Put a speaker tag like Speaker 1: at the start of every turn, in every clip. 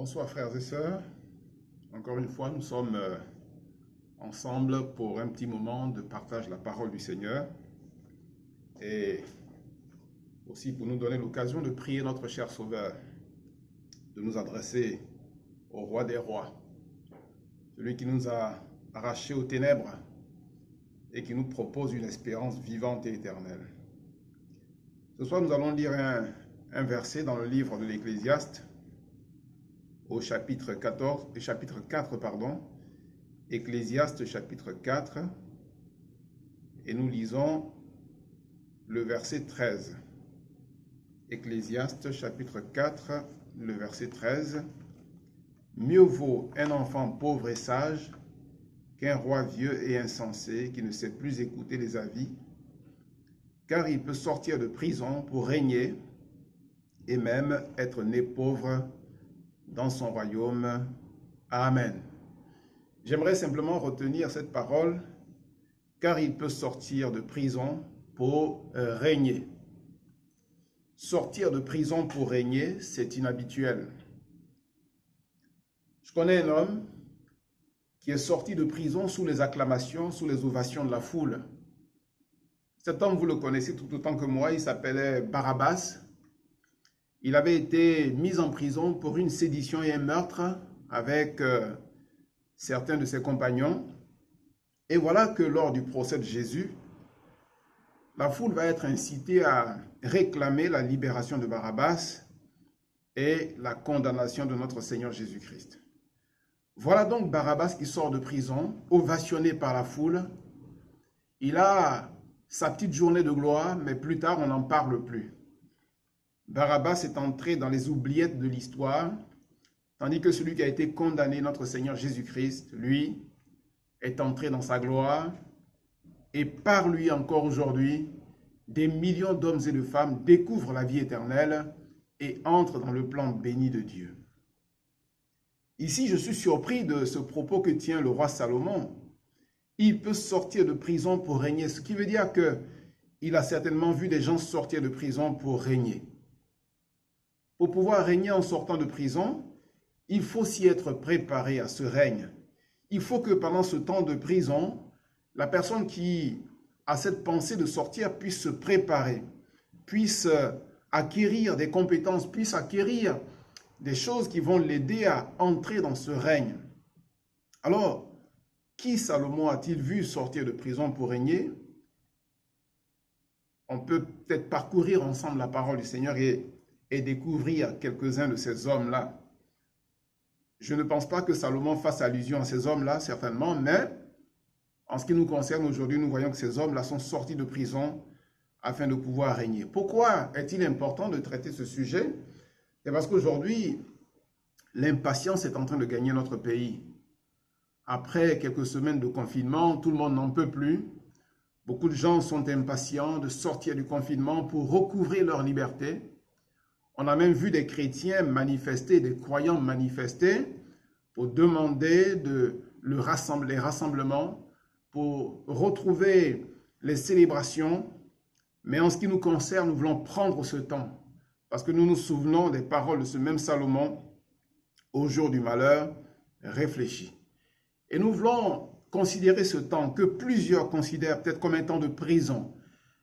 Speaker 1: Bonsoir frères et sœurs. Encore une fois, nous sommes ensemble pour un petit moment de partage de la parole du Seigneur et aussi pour nous donner l'occasion de prier notre cher Sauveur, de nous adresser au Roi des Rois, celui qui nous a arrachés aux ténèbres et qui nous propose une espérance vivante et éternelle. Ce soir, nous allons lire un verset dans le livre de l'Ecclésiaste, au chapitre 4, Ecclésiaste chapitre 4, et nous lisons le verset 13. Ecclésiaste chapitre 4, le verset 13. Mieux vaut un enfant pauvre et sage qu'un roi vieux et insensé qui ne sait plus écouter les avis, car il peut sortir de prison pour régner et même être né pauvre dans son royaume. Amen. J'aimerais simplement retenir cette parole, car il peut sortir de prison pour régner. Sortir de prison pour régner, c'est inhabituel. Je connais un homme qui est sorti de prison sous les acclamations, sous les ovations de la foule. Cet homme, vous le connaissez tout autant que moi, il s'appelait Barabbas. Il avait été mis en prison pour une sédition et un meurtre avec certains de ses compagnons. Et voilà que lors du procès de Jésus, la foule va être incitée à réclamer la libération de Barabbas et la condamnation de notre Seigneur Jésus-Christ. Voilà donc Barabbas qui sort de prison, ovationné par la foule. Il a sa petite journée de gloire, mais plus tard, on n'en parle plus. Barabbas est entré dans les oubliettes de l'histoire, tandis que celui qui a été condamné, notre Seigneur Jésus-Christ, lui, est entré dans sa gloire. Et par lui encore aujourd'hui, des millions d'hommes et de femmes découvrent la vie éternelle et entrent dans le plan béni de Dieu. Ici, je suis surpris de ce propos que tient le roi Salomon. Il peut sortir de prison pour régner, ce qui veut dire qu'il a certainement vu des gens sortir de prison pour régner. Pour pouvoir régner en sortant de prison, il faut s'y être préparé à ce règne. Il faut que pendant ce temps de prison, la personne qui a cette pensée de sortir puisse se préparer, puisse acquérir des compétences, puisse acquérir des choses qui vont l'aider à entrer dans ce règne. Alors, qui Salomon a-t-il vu sortir de prison pour régner? On peut peut-être parcourir ensemble la parole du Seigneur et découvrir quelques-uns de ces hommes-là. Je ne pense pas que Salomon fasse allusion à ces hommes-là, certainement, mais en ce qui nous concerne aujourd'hui, nous voyons que ces hommes-là sont sortis de prison afin de pouvoir régner. Pourquoi est-il important de traiter ce sujet? C'est parce qu'aujourd'hui, l'impatience est en train de gagner notre pays. Après quelques semaines de confinement, tout le monde n'en peut plus. Beaucoup de gens sont impatients de sortir du confinement pour recouvrir leur liberté. On a même vu des chrétiens manifester, des croyants manifester pour demander les rassemblements, pour retrouver les célébrations. Mais en ce qui nous concerne, nous voulons prendre ce temps parce que nous nous souvenons des paroles de ce même Salomon au jour du malheur, réfléchis. Et nous voulons considérer ce temps que plusieurs considèrent peut-être comme un temps de prison,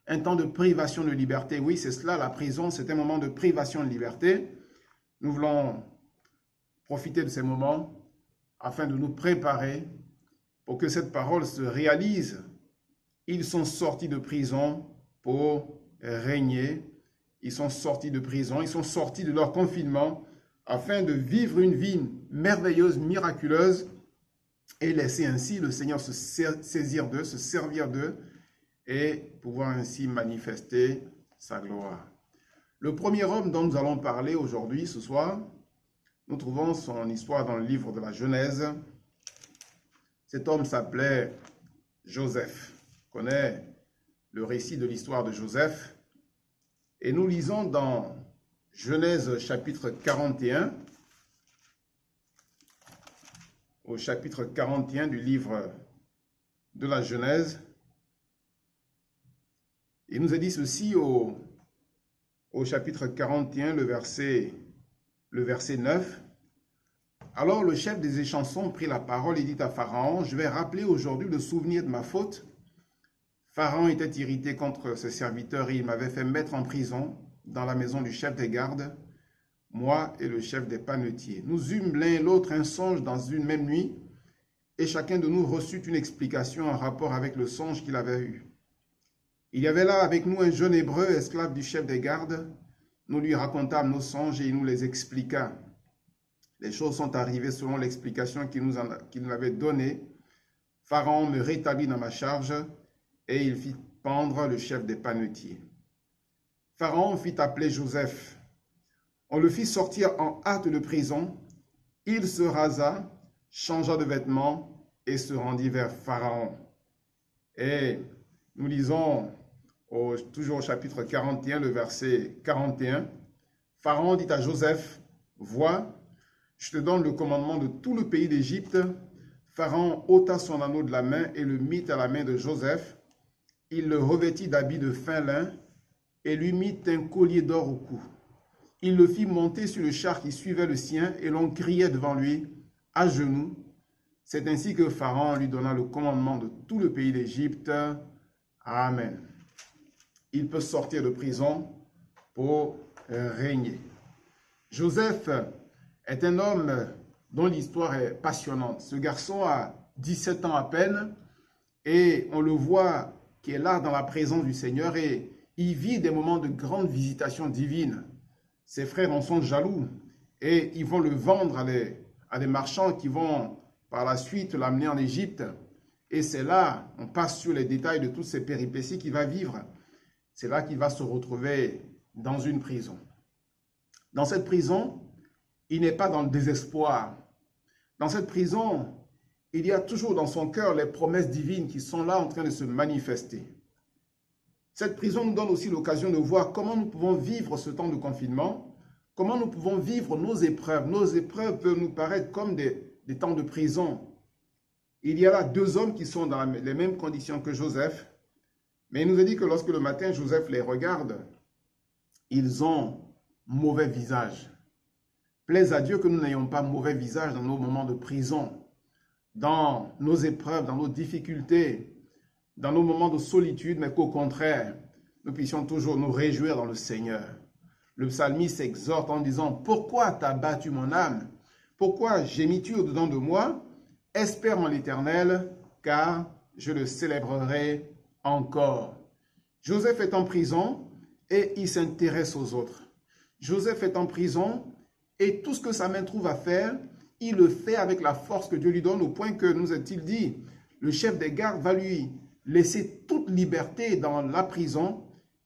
Speaker 1: un temps de privation de liberté. Oui, c'est cela, la prison, c'est un moment de privation de liberté. Nous voulons profiter de ces moments afin de nous préparer pour que cette parole se réalise. Ils sont sortis de prison pour régner. Ils sont sortis de prison, ils sont sortis de leur confinement afin de vivre une vie merveilleuse, miraculeuse et laisser ainsi le Seigneur se saisir d'eux, se servir d'eux et pouvoir ainsi manifester sa gloire. Le premier homme dont nous allons parler aujourd'hui, ce soir, nous trouvons son histoire dans le livre de la Genèse. Cet homme s'appelait Joseph. On connaît le récit de l'histoire de Joseph. Et nous lisons dans Genèse chapitre 41, au chapitre 41 du livre de la Genèse. Il nous a dit ceci au chapitre 41, le verset 9. Alors le chef des échansons prit la parole et dit à Pharaon, « Je vais rappeler aujourd'hui le souvenir de ma faute. Pharaon était irrité contre ses serviteurs et il m'avait fait mettre en prison dans la maison du chef des gardes, moi et le chef des panetiers. Nous eûmes l'un et l'autre un songe dans une même nuit, et chacun de nous reçut une explication en rapport avec le songe qu'il avait eu. Il y avait là avec nous un jeune hébreu, esclave du chef des gardes. Nous lui racontâmes nos songes et il nous les expliqua. Les choses sont arrivées selon l'explication qu'il nous avait donnée. Pharaon me rétablit dans ma charge et il fit pendre le chef des panetiers. Pharaon fit appeler Joseph. On le fit sortir en hâte de prison. Il se rasa, changea de vêtements et se rendit vers Pharaon. Et nous lisons toujours au chapitre 41, le verset 41. Pharaon dit à Joseph, « Vois, je te donne le commandement de tout le pays d'Égypte. » Pharaon ôta son anneau de la main et le mit à la main de Joseph. Il le revêtit d'habits de fin lin et lui mit un collier d'or au cou. Il le fit monter sur le char qui suivait le sien et l'on criait devant lui, à genoux. C'est ainsi que Pharaon lui donna le commandement de tout le pays d'Égypte. Amen. Il peut sortir de prison pour régner. Joseph est un homme dont l'histoire est passionnante. Ce garçon a 17 ans à peine et on le voit qui est là dans la présence du Seigneur et il vit des moments de grande visitation divine. Ses frères en sont jaloux et ils vont le vendre à des marchands qui vont par la suite l'amener en Égypte. Et c'est là, on passe sur les détails de toutes ces péripéties qu'il va vivre. C'est là qu'il va se retrouver dans une prison. Dans cette prison, il n'est pas dans le désespoir. Dans cette prison, il y a toujours dans son cœur les promesses divines qui sont là en train de se manifester. Cette prison nous donne aussi l'occasion de voir comment nous pouvons vivre ce temps de confinement, comment nous pouvons vivre nos épreuves. Nos épreuves peuvent nous paraître comme des temps de prison. Il y a là deux hommes qui sont dans les mêmes conditions que Joseph, mais il nous a dit que lorsque le matin Joseph les regarde, ils ont mauvais visage. Plaise à Dieu que nous n'ayons pas mauvais visage dans nos moments de prison, dans nos épreuves, dans nos difficultés, dans nos moments de solitude, mais qu'au contraire, nous puissions toujours nous réjouir dans le Seigneur. Le psalmiste exhorte en disant, « Pourquoi t'as battu mon âme? Pourquoi gémis-tu au-dedans de moi? Espère en l'Éternel, car je le célébrerai encore. » Joseph est en prison et il s'intéresse aux autres. Joseph est en prison et tout ce que sa main trouve à faire, il le fait avec la force que Dieu lui donne, au point que, nous a-t-il dit, le chef des gardes va lui laisser toute liberté dans la prison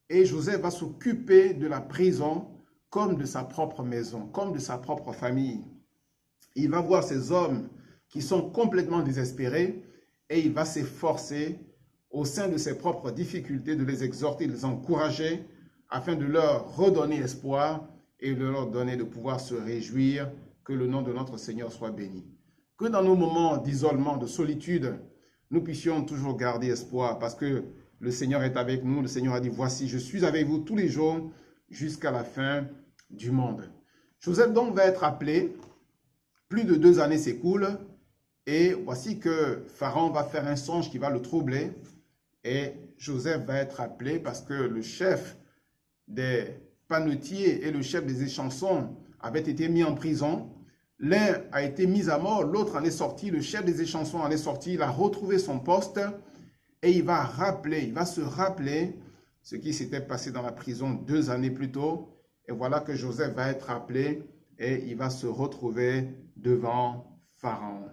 Speaker 1: et Joseph va s'occuper de la prison comme de sa propre maison, comme de sa propre famille. Il va voir ces hommes qui sont complètement désespérés et il va s'efforcer au sein de ses propres difficultés de les exhorter, de les encourager afin de leur redonner espoir et de leur donner de pouvoir se réjouir, que le nom de notre Seigneur soit béni. Que dans nos moments d'isolement, de solitude, nous puissions toujours garder espoir parce que le Seigneur est avec nous. Le Seigneur a dit, voici, je suis avec vous tous les jours jusqu'à la fin du monde. Joseph donc va être appelé, plus de 2 années s'écoulent et voici que Pharaon va faire un songe qui va le troubler et Joseph va être appelé parce que le chef des panetiers et le chef des échansons avaient été mis en prison. L'un a été mis à mort, l'autre en est sorti, le chef des échansons en est sorti, il a retrouvé son poste et il va se rappeler ce qui s'était passé dans la prison 2 années plus tôt. Et voilà que Joseph va être appelé et il va se retrouver devant Pharaon.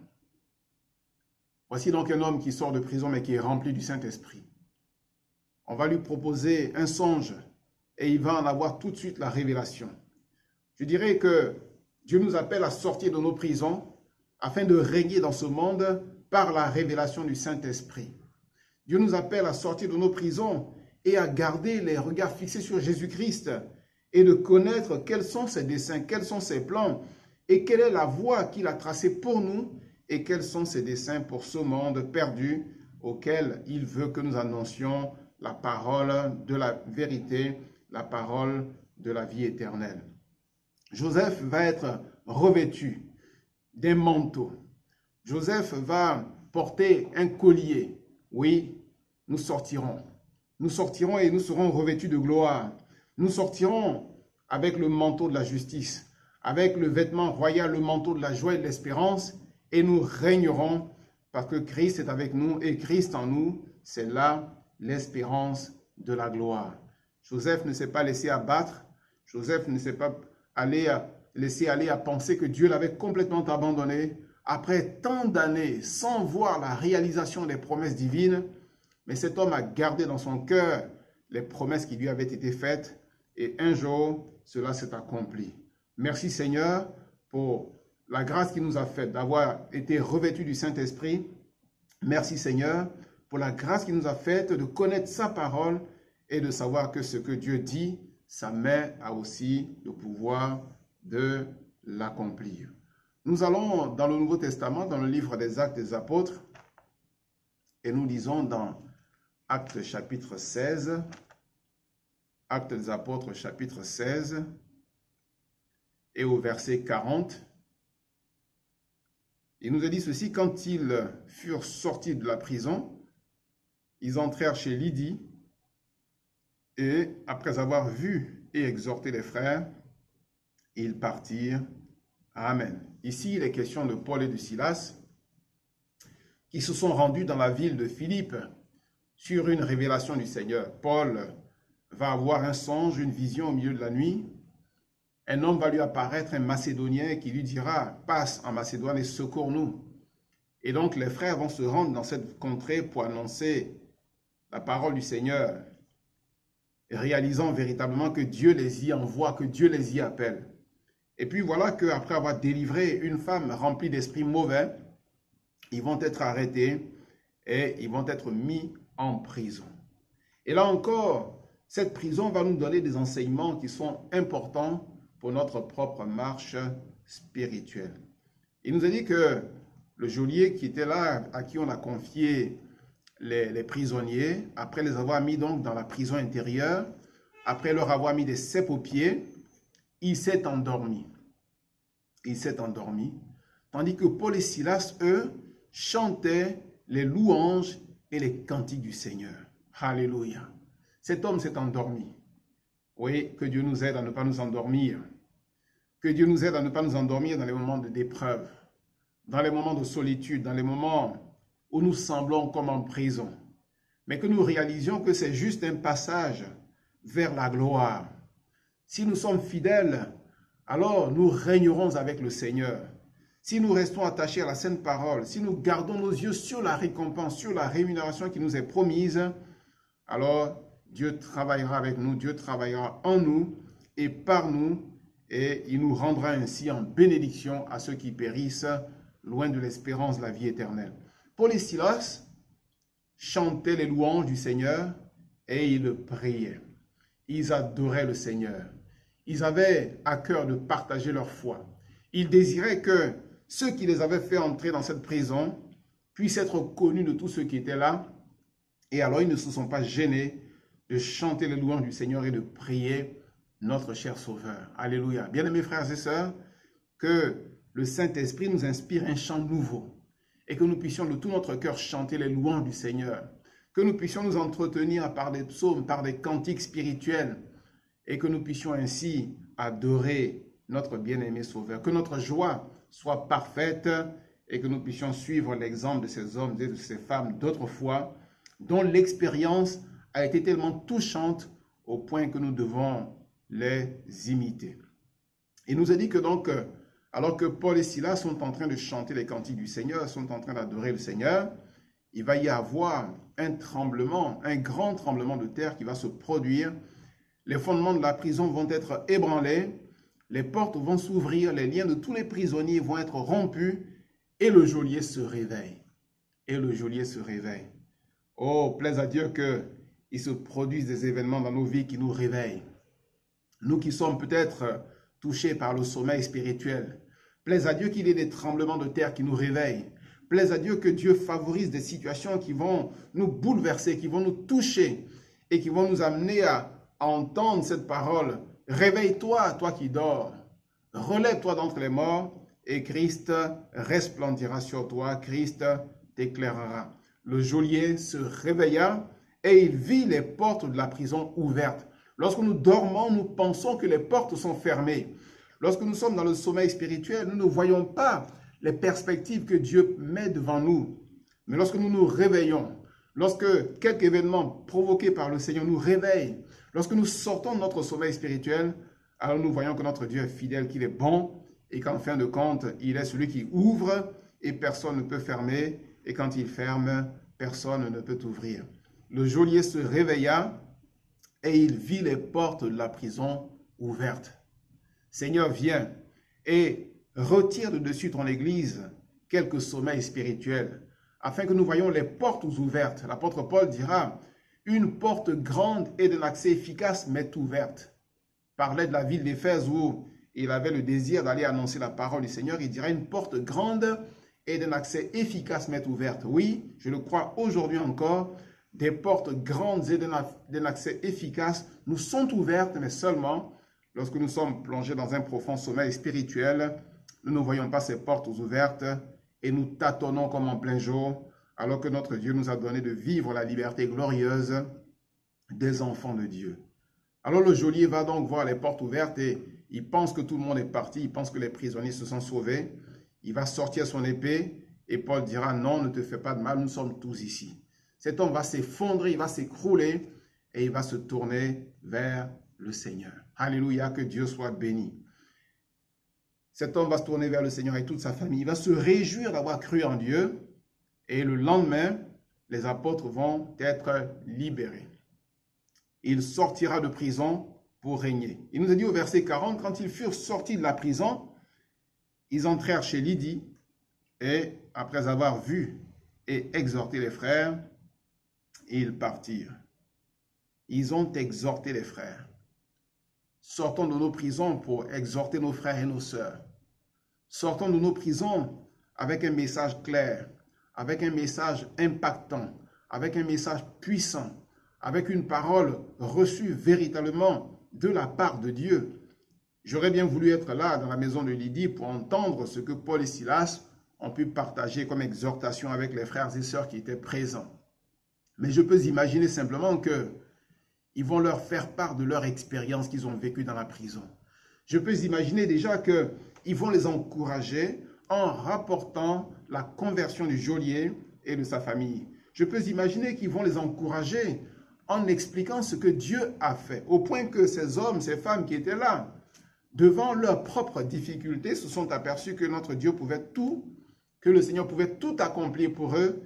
Speaker 1: Voici donc un homme qui sort de prison mais qui est rempli du Saint-Esprit. On va lui proposer un songe et il va en avoir tout de suite la révélation. Je dirais que Dieu nous appelle à sortir de nos prisons afin de régner dans ce monde par la révélation du Saint-Esprit. Dieu nous appelle à sortir de nos prisons et à garder les regards fixés sur Jésus-Christ et de connaître quels sont ses desseins, quels sont ses plans et quelle est la voie qu'il a tracée pour nous et quels sont ses desseins pour ce monde perdu auquel il veut que nous annoncions la parole de la vérité, la parole de la vie éternelle. Joseph va être revêtu d'un manteau. Joseph va porter un collier. Oui, nous sortirons. Nous sortirons et nous serons revêtus de gloire. Nous sortirons avec le manteau de la justice, avec le vêtement royal, le manteau de la joie et de l'espérance, et nous régnerons parce que Christ est avec nous et Christ en nous, c'est là l'espérance de la gloire. Joseph ne s'est pas laissé abattre, Joseph ne s'est pas laissé aller à penser que Dieu l'avait complètement abandonné après tant d'années sans voir la réalisation des promesses divines, mais cet homme a gardé dans son cœur les promesses qui lui avaient été faites et un jour, cela s'est accompli. Merci Seigneur pour la grâce qu'il nous a faite d'avoir été revêtus du Saint-Esprit. Merci Seigneur pour la grâce qu'il nous a faite de connaître sa parole et de savoir que ce que Dieu dit, sa main a aussi le pouvoir de l'accomplir. Nous allons dans le Nouveau Testament, dans le livre des Actes des Apôtres, et nous lisons dans Actes chapitre 16, Actes des Apôtres chapitre 16, et au verset 40, il nous a dit ceci: quand ils furent sortis de la prison, ils entrèrent chez Lydie, et après avoir vu et exhorté les frères, ils partirent. Amen. Ici, il est question de Paul et de Silas, qui se sont rendus dans la ville de Philippe sur une révélation du Seigneur. Paul va avoir un songe, une vision au milieu de la nuit. Un homme va lui apparaître, un Macédonien, qui lui dira « Passe en Macédoine et secours-nous ». Et donc les frères vont se rendre dans cette contrée pour annoncer la parole du Seigneur, réalisant véritablement que Dieu les y envoie, que Dieu les y appelle. Et puis voilà qu'après avoir délivré une femme remplie d'esprits mauvais, ils vont être arrêtés et ils vont être mis en prison. Et là encore, cette prison va nous donner des enseignements qui sont importants pour notre propre marche spirituelle. Il nous a dit que le geôlier qui était là, à qui on a confié les prisonniers, après les avoir mis donc dans la prison intérieure, après leur avoir mis des cèpes aux pieds, il s'est endormi. Il s'est endormi. Tandis que Paul et Silas, eux, chantaient les louanges et les cantiques du Seigneur. Alléluia. Cet homme s'est endormi. Oui, que Dieu nous aide à ne pas nous endormir. Que Dieu nous aide à ne pas nous endormir dans les moments d'épreuve, dans les moments de solitude, dans les moments où nous semblons comme en prison. Mais que nous réalisions que c'est juste un passage vers la gloire. Si nous sommes fidèles, alors nous régnerons avec le Seigneur. Si nous restons attachés à la sainte parole, si nous gardons nos yeux sur la récompense, sur la rémunération qui nous est promise, alors Dieu travaillera avec nous, Dieu travaillera en nous et par nous, et il nous rendra ainsi en bénédiction à ceux qui périssent, loin de l'espérance de la vie éternelle. Paul et Silas chantaient les louanges du Seigneur et ils priaient. Ils adoraient le Seigneur. Ils avaient à cœur de partager leur foi. Ils désiraient que ceux qui les avaient fait entrer dans cette prison puissent être connus de tous ceux qui étaient là. Et alors ils ne se sont pas gênés de chanter les louanges du Seigneur et de prier notre cher Sauveur. Alléluia. Bien-aimés frères et sœurs, que le Saint-Esprit nous inspire un chant nouveau et que nous puissions de tout notre cœur chanter les louanges du Seigneur, que nous puissions nous entretenir par des psaumes, par des cantiques spirituels et que nous puissions ainsi adorer notre bien-aimé Sauveur, que notre joie soit parfaite et que nous puissions suivre l'exemple de ces hommes et de ces femmes d'autrefois dont l'expérience a été tellement touchante au point que nous devons les imiter. Il nous a dit que donc, alors que Paul et Silas sont en train de chanter les cantiques du Seigneur, sont en train d'adorer le Seigneur, il va y avoir un tremblement, un grand tremblement de terre qui va se produire. Les fondements de la prison vont être ébranlés, les portes vont s'ouvrir, les liens de tous les prisonniers vont être rompus et le geôlier se réveille. Et le geôlier se réveille. Oh, plaise à Dieu qu'il se produise des événements dans nos vies qui nous réveillent. Nous qui sommes peut-être touchés par le sommeil spirituel, plaise à Dieu qu'il y ait des tremblements de terre qui nous réveillent. Plaise à Dieu que Dieu favorise des situations qui vont nous bouleverser, qui vont nous toucher et qui vont nous amener à entendre cette parole. Réveille-toi, toi qui dors. Relève-toi d'entre les morts et Christ resplendira sur toi, Christ t'éclairera. Le geôlier se réveilla et il vit les portes de la prison ouvertes. Lorsque nous dormons, nous pensons que les portes sont fermées. Lorsque nous sommes dans le sommeil spirituel, nous ne voyons pas les perspectives que Dieu met devant nous. Mais lorsque nous nous réveillons, lorsque quelque événement provoqué par le Seigneur nous réveille, lorsque nous sortons de notre sommeil spirituel, alors nous voyons que notre Dieu est fidèle, qu'il est bon et qu'en fin de compte, il est celui qui ouvre et personne ne peut fermer. Et quand il ferme, personne ne peut ouvrir. Le geôlier se réveilla et il vit les portes de la prison ouvertes. Seigneur, viens et retire de dessus ton Église quelques sommeils spirituels, afin que nous voyions les portes ouvertes. L'apôtre Paul dira, une porte grande et d'un accès efficace m'est ouverte. Il parlait de la ville d'Éphèse où il avait le désir d'aller annoncer la parole du Seigneur. Il dira, une porte grande et d'un accès efficace m'est ouverte. Oui, je le crois aujourd'hui encore, des portes grandes et d'un accès efficace nous sont ouvertes, mais seulement lorsque nous sommes plongés dans un profond sommeil spirituel, nous ne voyons pas ces portes ouvertes et nous tâtonnons comme en plein jour, alors que notre Dieu nous a donné de vivre la liberté glorieuse des enfants de Dieu. Alors le geôlier va donc voir les portes ouvertes et il pense que tout le monde est parti, il pense que les prisonniers se sont sauvés. Il va sortir son épée et Paul dira, non, ne te fais pas de mal, nous sommes tous ici. Cet homme va s'effondrer, il va s'écrouler et il va se tourner vers le Seigneur. Alléluia, que Dieu soit béni. Cet homme va se tourner vers le Seigneur et toute sa famille. Il va se réjouir d'avoir cru en Dieu et le lendemain, les apôtres vont être libérés. Il sortira de prison pour régner. Il nous a dit au verset 40, quand ils furent sortis de la prison, ils entrèrent chez Lydie et après avoir vu et exhorté les frères, ils partirent. Ils ont exhorté les frères. Sortons de nos prisons pour exhorter nos frères et nos sœurs. Sortons de nos prisons avec un message clair, avec un message impactant, avec un message puissant, avec une parole reçue véritablement de la part de Dieu. J'aurais bien voulu être là dans la maison de Lydie pour entendre ce que Paul et Silas ont pu partager comme exhortation avec les frères et sœurs qui étaient présents. Mais je peux imaginer simplement qu'ils vont leur faire part de leur expérience qu'ils ont vécue dans la prison. Je peux imaginer déjà qu'ils vont les encourager en rapportant la conversion du geôlier et de sa famille. Je peux imaginer qu'ils vont les encourager en expliquant ce que Dieu a fait, au point que ces hommes, ces femmes qui étaient là, devant leurs propres difficultés, se sont aperçus que notre Dieu pouvait tout, que le Seigneur pouvait tout accomplir pour eux,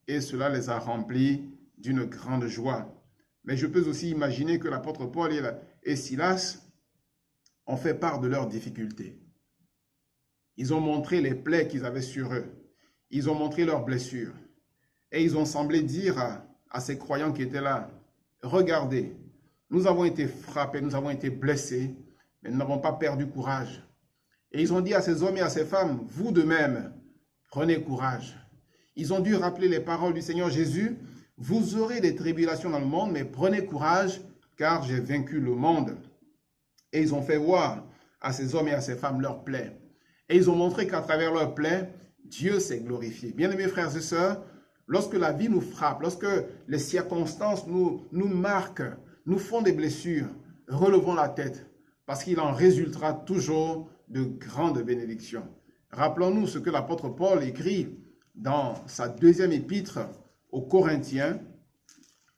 Speaker 1: et cela les a remplis d'une grande joie. Mais je peux aussi imaginer que l'apôtre Paul et Silas ont fait part de leurs difficultés. Ils ont montré les plaies qu'ils avaient sur eux. Ils ont montré leurs blessures. Et ils ont semblé dire à ces croyants qui étaient là, regardez, nous avons été frappés, nous avons été blessés, mais nous n'avons pas perdu courage. Et ils ont dit à ces hommes et à ces femmes, vous de même, prenez courage. Ils ont dû rappeler les paroles du Seigneur Jésus, vous aurez des tribulations dans le monde, mais prenez courage, car j'ai vaincu le monde. Et ils ont fait voir à ces hommes et à ces femmes leurs plaies. Et ils ont montré qu'à travers leurs plaies, Dieu s'est glorifié. Bien-aimés frères et sœurs, lorsque la vie nous frappe, lorsque les circonstances nous marquent, nous font des blessures, relevons la tête, parce qu'il en résultera toujours de grandes bénédictions. Rappelons-nous ce que l'apôtre Paul écrit dans sa deuxième épître aux Corinthiens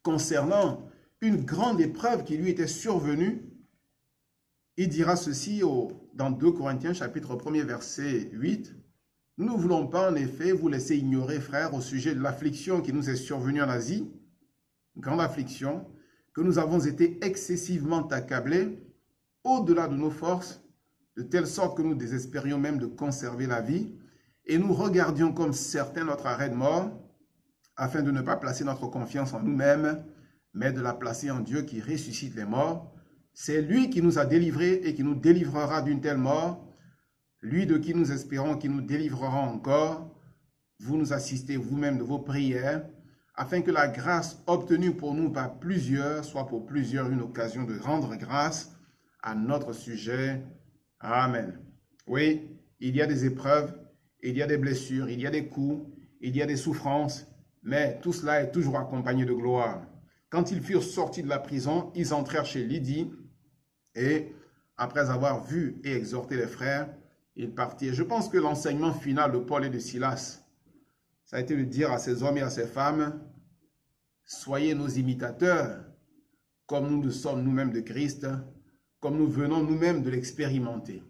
Speaker 1: concernant une grande épreuve qui lui était survenue. Il dira ceci dans 2 Corinthiens chapitre 1er verset 8. « Nous ne voulons pas en effet vous laisser ignorer, frères, au sujet de l'affliction qui nous est survenue en Asie, grande affliction, que nous avons été excessivement accablés au-delà de nos forces, de telle sorte que nous désespérions même de conserver la vie, et nous regardions comme certain notre arrêt de mort, afin de ne pas placer notre confiance en nous-mêmes, mais de la placer en Dieu qui ressuscite les morts. C'est lui qui nous a délivrés et qui nous délivrera d'une telle mort, lui de qui nous espérons qui nous délivrera encore. Vous nous assistez vous-même de vos prières, afin que la grâce obtenue pour nous par plusieurs soit pour plusieurs une occasion de rendre grâce à notre sujet. Amen. Oui, il y a des épreuves, il y a des blessures, il y a des coups, il y a des souffrances, mais tout cela est toujours accompagné de gloire. Quand ils furent sortis de la prison, ils entrèrent chez Lydie et après avoir vu et exhorté les frères, ils partirent. Je pense que l'enseignement final de Paul et de Silas, ça a été de dire à ces hommes et à ces femmes, soyez nos imitateurs, comme nous le sommes nous-mêmes de Christ, comme nous venons nous-mêmes de l'expérimenter.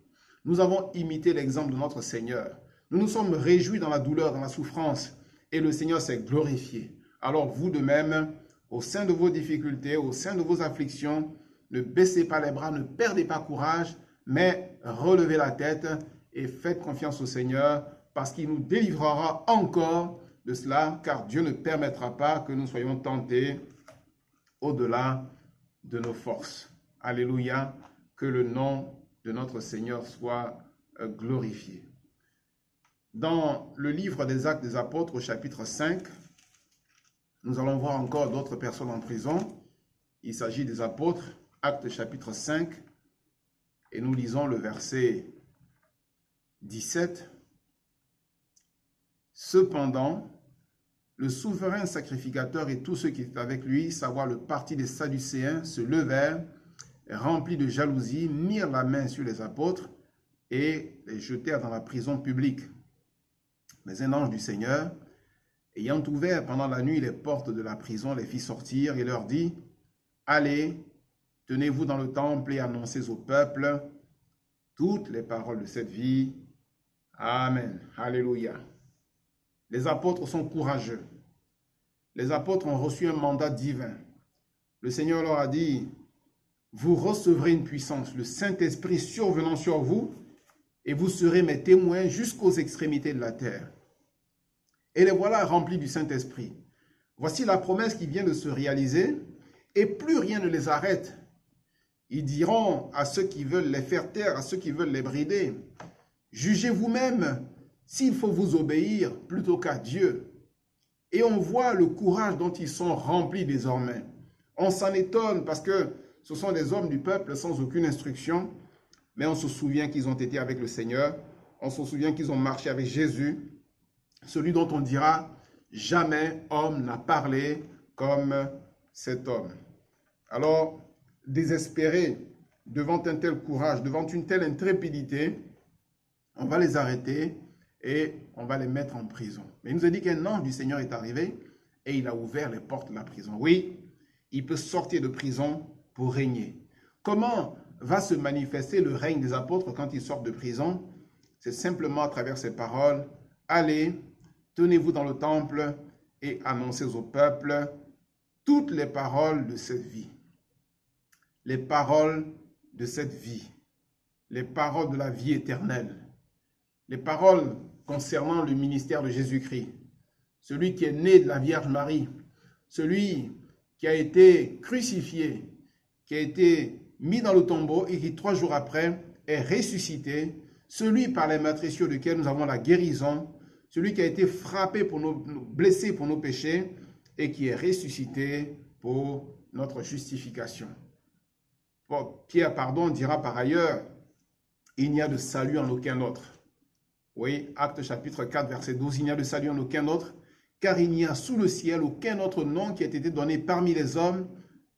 Speaker 1: Nous avons imité l'exemple de notre Seigneur. Nous nous sommes réjouis dans la douleur, dans la souffrance, et le Seigneur s'est glorifié. Alors vous de même, au sein de vos difficultés, au sein de vos afflictions, ne baissez pas les bras, ne perdez pas courage, mais relevez la tête et faites confiance au Seigneur, parce qu'il nous délivrera encore de cela, car Dieu ne permettra pas que nous soyons tentés au-delà de nos forces. Alléluia, que le nom de notre Seigneur soit glorifié. Dans le livre des Actes des Apôtres, au chapitre 5, nous allons voir encore d'autres personnes en prison. Il s'agit des apôtres, Actes chapitre 5, et nous lisons le verset 17. Cependant, le souverain sacrificateur et tous ceux qui étaient avec lui, savoir le parti des Sadducéens, se levèrent, remplis de jalousie, mirent la main sur les apôtres et les jetèrent dans la prison publique. Mais un ange du Seigneur, ayant ouvert pendant la nuit les portes de la prison, les fit sortir et leur dit, « Allez, tenez-vous dans le temple et annoncez au peuple toutes les paroles de cette vie. » Amen. Alléluia. Les apôtres sont courageux. Les apôtres ont reçu un mandat divin. Le Seigneur leur a dit, « Vous recevrez une puissance, le Saint-Esprit survenant sur vous, et vous serez mes témoins jusqu'aux extrémités de la terre. » Et les voilà remplis du Saint-Esprit. Voici la promesse qui vient de se réaliser, et plus rien ne les arrête. Ils diront à ceux qui veulent les faire taire, à ceux qui veulent les brider, « Jugez vous-même s'il faut vous obéir plutôt qu'à Dieu. » Et on voit le courage dont ils sont remplis désormais. On s'en étonne parce que ce sont des hommes du peuple sans aucune instruction, mais on se souvient qu'ils ont été avec le Seigneur, on se souvient qu'ils ont marché avec Jésus, celui dont on dira « Jamais homme n'a parlé comme cet homme. » Alors, désespérés devant un tel courage, devant une telle intrépidité, on va les arrêter et on va les mettre en prison. Mais il nous a dit qu'un ange du Seigneur est arrivé et il a ouvert les portes de la prison. Oui, il peut sortir de prison pour régner. Comment va se manifester le règne des apôtres quand ils sortent de prison? C'est simplement à travers ces paroles. Allez, tenez-vous dans le temple et annoncez au peuple toutes les paroles de cette vie. Les paroles de cette vie. Les paroles de la vie éternelle. Les paroles concernant le ministère de Jésus-Christ. Celui qui est né de la Vierge Marie. Celui qui a été crucifié, qui a été mis dans le tombeau et qui 3 jours après est ressuscité. Celui par les matriciaux duquel nous avons la guérison. Celui qui a été frappé pour nos blessé pour nos péchés et qui est ressuscité pour notre justification. Pierre, dira par ailleurs, il n'y a de salut en aucun autre. Oui, Actes chapitre 4, verset 12, il n'y a de salut en aucun autre, car il n'y a sous le ciel aucun autre nom qui ait été donné parmi les hommes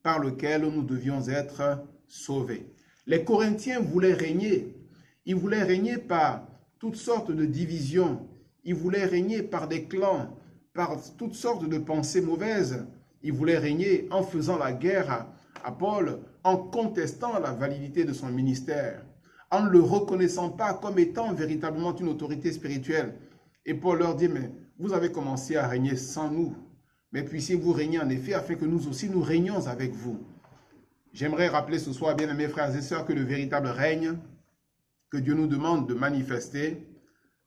Speaker 1: par lequel nous devions être sauvés. Les Corinthiens voulaient régner. Ils voulaient régner par toutes sortes de divisions. Ils voulaient régner par des clans, par toutes sortes de pensées mauvaises. Ils voulaient régner en faisant la guerre à Paul, en contestant la validité de son ministère, en ne le reconnaissant pas comme étant véritablement une autorité spirituelle. Et Paul leur dit, mais vous avez commencé à régner sans nous, mais puissiez-vous régner en effet afin que nous aussi nous régnions avec vous. J'aimerais rappeler ce soir, bien aimés frères et sœurs, que le véritable règne que Dieu nous demande de manifester,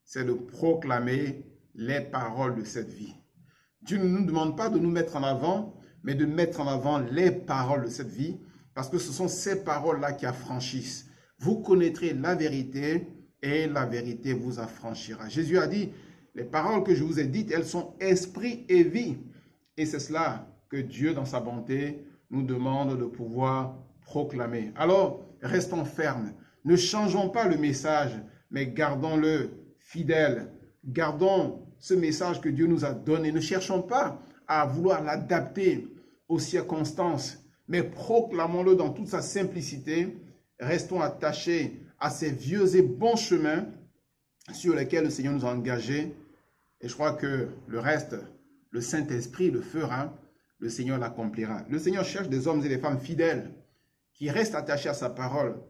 Speaker 1: c'est de proclamer les paroles de cette vie. Dieu ne nous demande pas de nous mettre en avant, mais de mettre en avant les paroles de cette vie, parce que ce sont ces paroles-là qui affranchissent. Vous connaîtrez la vérité et la vérité vous affranchira. Jésus a dit, les paroles que je vous ai dites, elles sont esprit et vie. Et c'est cela que Dieu, dans sa bonté, nous demande de pouvoir proclamer. Alors, restons fermes. Ne changeons pas le message, mais gardons-le fidèle. Gardons ce message que Dieu nous a donné. Ne cherchons pas à vouloir l'adapter aux circonstances, mais proclamons-le dans toute sa simplicité. Restons attachés à ces vieux et bons chemins sur lesquels le Seigneur nous a engagés. Et je crois que le reste, le Saint-Esprit le fera, le Seigneur l'accomplira. Le Seigneur cherche des hommes et des femmes fidèles qui restent attachés à sa parole.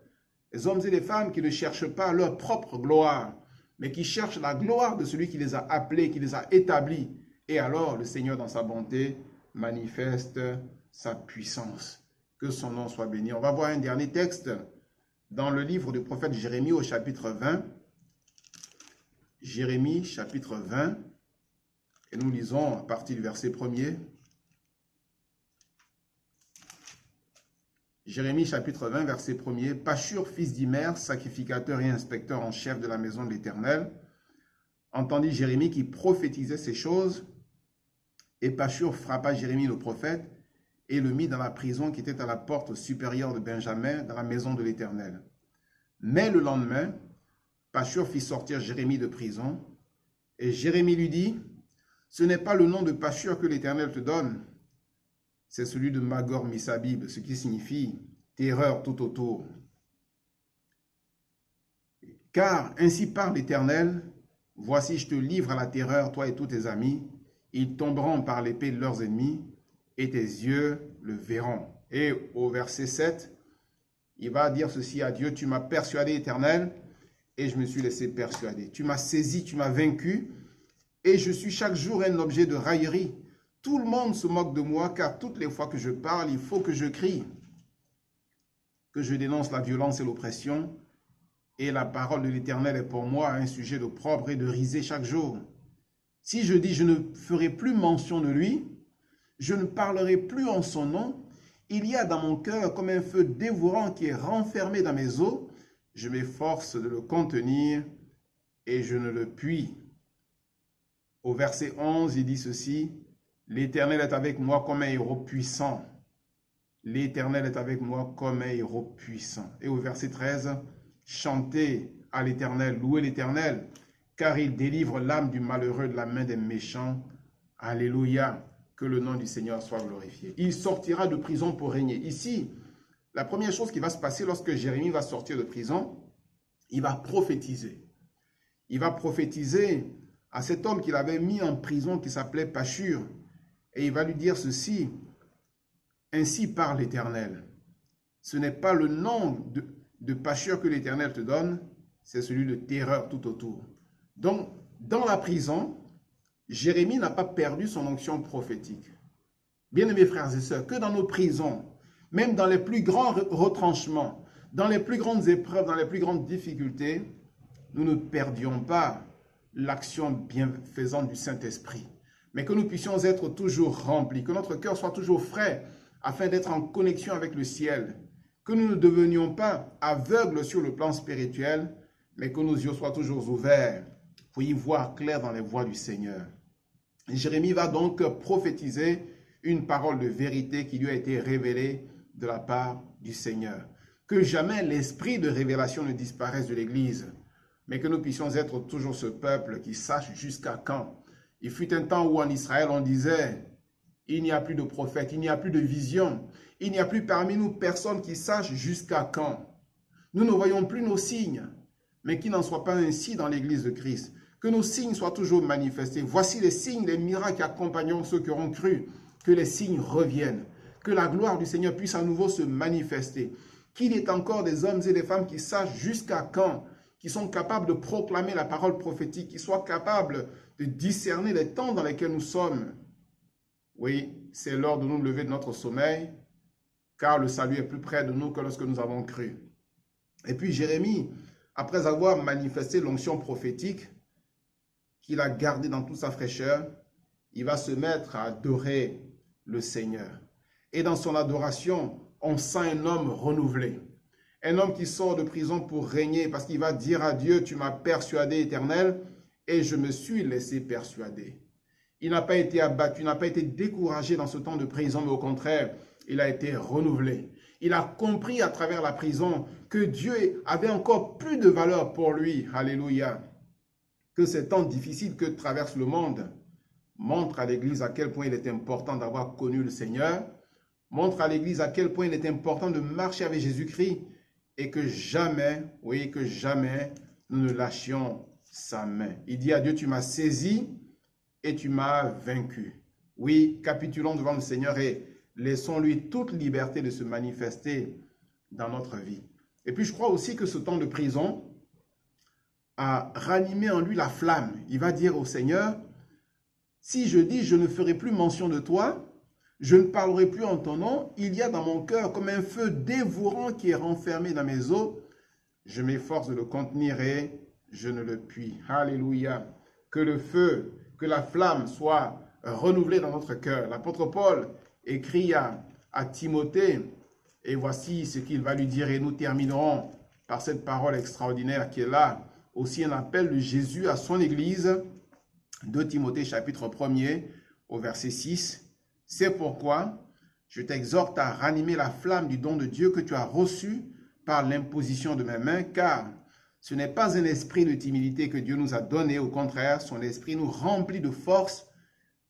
Speaker 1: Des hommes et des femmes qui ne cherchent pas leur propre gloire, mais qui cherchent la gloire de celui qui les a appelés, qui les a établis. Et alors, le Seigneur, dans sa bonté, manifeste sa puissance. Que son nom soit béni. On va voir un dernier texte dans le livre du prophète Jérémie au chapitre 20. Jérémie, chapitre 20. Et nous lisons à partir du verset 1er. Jérémie chapitre 20, verset 1er. Pashur, fils d'Imer, sacrificateur et inspecteur en chef de la maison de l'Éternel, entendit Jérémie qui prophétisait ces choses. Et Pashur frappa Jérémie le prophète et le mit dans la prison qui était à la porte supérieure de Benjamin, dans la maison de l'Éternel. Mais le lendemain, Pashur fit sortir Jérémie de prison. Et Jérémie lui dit, « Ce n'est pas le nom de Pashur que l'Éternel te donne, c'est celui de Magor Missabib, ce qui signifie terreur tout autour. Car ainsi parle l'Éternel, voici je te livre à la terreur, toi et tous tes amis, ils tomberont par l'épée de leurs ennemis, et tes yeux le verront. » Et au verset 7, il va dire ceci à Dieu, « Tu m'as persuadé, Éternel, et je me suis laissé persuader. Tu m'as saisi, tu m'as vaincu, et je suis chaque jour un objet de raillerie. Tout le monde se moque de moi, car toutes les fois que je parle, il faut que je crie, que je dénonce la violence et l'oppression. Et la parole de l'Éternel est pour moi un sujet d'opprobre et de risée chaque jour. Si je dis, je ne ferai plus mention de lui, je ne parlerai plus en son nom, il y a dans mon cœur comme un feu dévorant qui est renfermé dans mes os. Je m'efforce de le contenir et je ne le puis. Au verset 11, il dit ceci, « L'Éternel est avec moi comme un héros puissant. L'Éternel est avec moi comme un héros puissant. » Et au verset 13, « Chantez à l'Éternel, louez l'Éternel, car il délivre l'âme du malheureux de la main des méchants. Alléluia, que le nom du Seigneur soit glorifié. » Il sortira de prison pour régner. Ici, la première chose qui va se passer lorsque Jérémie va sortir de prison, il va prophétiser. Il va prophétiser à cet homme qu'il avait mis en prison qui s'appelait Pashur. Et il va lui dire ceci, « Ainsi parle l'Éternel. Ce n'est pas le nom de Pashur que l'Éternel te donne, c'est celui de terreur tout autour. » Donc, dans la prison, Jérémie n'a pas perdu son onction prophétique. Bien-aimés frères et sœurs, que dans nos prisons, même dans les plus grands retranchements, dans les plus grandes épreuves, dans les plus grandes difficultés, nous ne perdions pas l'action bienfaisante du Saint-Esprit, mais que nous puissions être toujours remplis, que notre cœur soit toujours frais afin d'être en connexion avec le ciel, que nous ne devenions pas aveugles sur le plan spirituel, mais que nos yeux soient toujours ouverts pour y voir clair dans les voies du Seigneur. Et Jérémie va donc prophétiser une parole de vérité qui lui a été révélée de la part du Seigneur. Que jamais l'esprit de révélation ne disparaisse de l'Église, mais que nous puissions être toujours ce peuple qui sache jusqu'à quand. Il fut un temps où en Israël on disait, il n'y a plus de prophète, il n'y a plus de vision, il n'y a plus parmi nous personne qui sache jusqu'à quand. Nous ne voyons plus nos signes, mais qu'il n'en soit pas ainsi dans l'Église de Christ. Que nos signes soient toujours manifestés. Voici les signes, les miracles qui accompagneront ceux qui auront cru. Que les signes reviennent. Que la gloire du Seigneur puisse à nouveau se manifester. Qu'il y ait encore des hommes et des femmes qui sachent jusqu'à quand, qui sont capables de proclamer la parole prophétique, qui soient capables de discerner les temps dans lesquels nous sommes. Oui, c'est l'heure de nous lever de notre sommeil, car le salut est plus près de nous que lorsque nous avons cru. Et puis Jérémie, après avoir manifesté l'onction prophétique, qu'il a gardée dans toute sa fraîcheur, il va se mettre à adorer le Seigneur. Et dans son adoration, on sent un homme renouvelé. Un homme qui sort de prison pour régner parce qu'il va dire à Dieu, tu m'as persuadé, Éternel, et je me suis laissé persuader. Il n'a pas été abattu, il n'a pas été découragé dans ce temps de prison, mais au contraire, il a été renouvelé. Il a compris à travers la prison que Dieu avait encore plus de valeur pour lui. Alléluia. Que ces temps difficiles que traverse le monde montrent à l'Église à quel point il est important d'avoir connu le Seigneur, montrent à l'Église à quel point il est important de marcher avec Jésus-Christ et que jamais, oui, que jamais nous ne lâchions sa main. Il dit à Dieu, tu m'as saisi et tu m'as vaincu. Oui, capitulons devant le Seigneur et laissons-lui toute liberté de se manifester dans notre vie. Et puis je crois aussi que ce temps de prison a ranimé en lui la flamme. Il va dire au Seigneur, si je dis je ne ferai plus mention de toi, je ne parlerai plus en ton nom, il y a dans mon cœur comme un feu dévorant qui est renfermé dans mes os. Je m'efforce de le contenir et je ne le puis. Alléluia. Que le feu, que la flamme soit renouvelée dans notre cœur. L'apôtre Paul écrit à Timothée, et voici ce qu'il va lui dire, et nous terminerons par cette parole extraordinaire qui est là, aussi un appel de Jésus à son Église, de Timothée chapitre 1er au verset 6. C'est pourquoi je t'exhorte à ranimer la flamme du don de Dieu que tu as reçu par l'imposition de mes mains, car ce n'est pas un esprit de timidité que Dieu nous a donné, au contraire, son esprit nous remplit de force,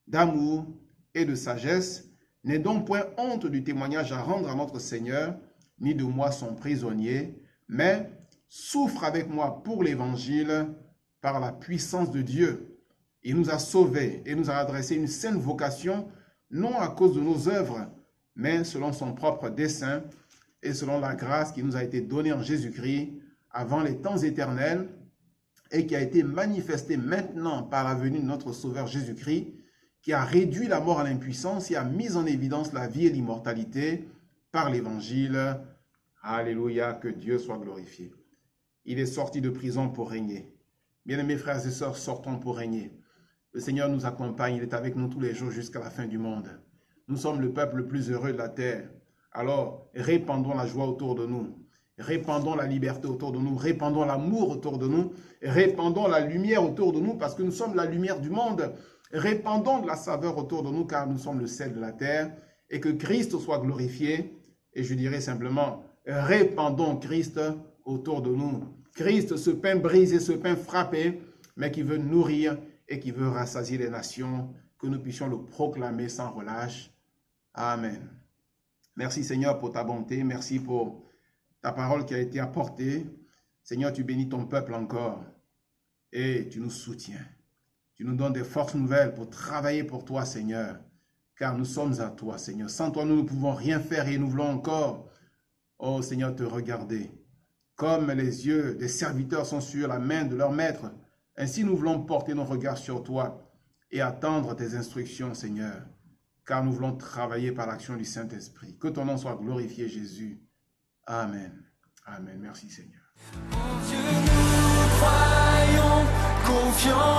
Speaker 1: d'amour et de sagesse. N'aie donc point honte du témoignage à rendre à notre Seigneur, ni de moi son prisonnier, mais souffre avec moi pour l'Évangile par la puissance de Dieu. Il nous a sauvés et nous a adressé une sainte vocation, non à cause de nos œuvres, mais selon son propre dessein et selon la grâce qui nous a été donnée en Jésus-Christ avant les temps éternels et qui a été manifestée maintenant par la venue de notre Sauveur Jésus-Christ, qui a réduit la mort à l'impuissance et a mis en évidence la vie et l'immortalité par l'Évangile. Alléluia, que Dieu soit glorifié. Il est sorti de prison pour régner. Bien-aimés frères et sœurs, sortons pour régner. Le Seigneur nous accompagne, il est avec nous tous les jours jusqu'à la fin du monde. Nous sommes le peuple le plus heureux de la terre. Alors, répandons la joie autour de nous. Répandons la liberté autour de nous. Répandons l'amour autour de nous. Répandons la lumière autour de nous parce que nous sommes la lumière du monde. Répandons de la saveur autour de nous car nous sommes le sel de la terre. Et que Christ soit glorifié. Et je dirais simplement, répandons Christ autour de nous. Christ, ce pain brisé, ce pain frappé, mais qui veut nourrir et qui veut rassasier les nations, que nous puissions le proclamer sans relâche. Amen. Merci Seigneur pour ta bonté, merci pour ta parole qui a été apportée. Seigneur, tu bénis ton peuple encore et tu nous soutiens. Tu nous donnes des forces nouvelles pour travailler pour toi, Seigneur, car nous sommes à toi, Seigneur. Sans toi, nous ne pouvons rien faire et nous voulons encore, oh Seigneur, te regarder. Comme les yeux des serviteurs sont sur la main de leur maître, ainsi nous voulons porter nos regards sur toi et attendre tes instructions, Seigneur, car nous voulons travailler par l'action du Saint-Esprit. Que ton nom soit glorifié, Jésus. Amen. Amen. Merci, Seigneur.
Speaker 2: En Dieu nous croyons, confiants.